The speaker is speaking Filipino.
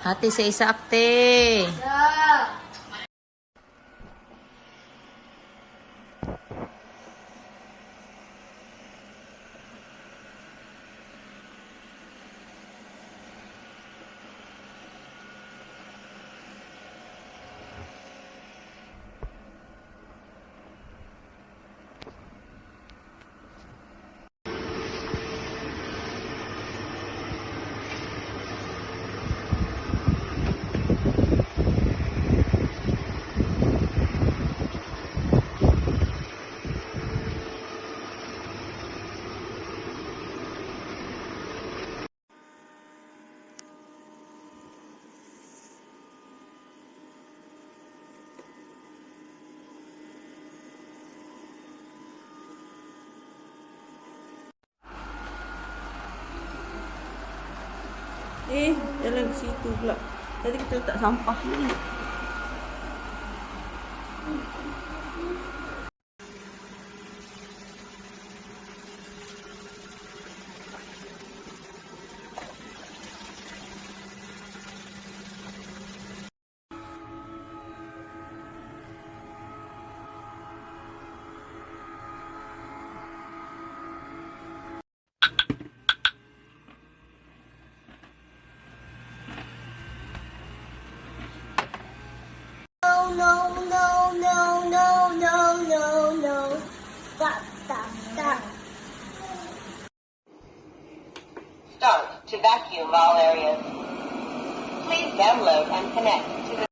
Hati sa isa, akte. Jalan ke situ pula. Tadi kita letak sampah ni. No, no, no, no, no, no, no. Stop, stop, stop. Start to vacuum all areas. Please download and connect to the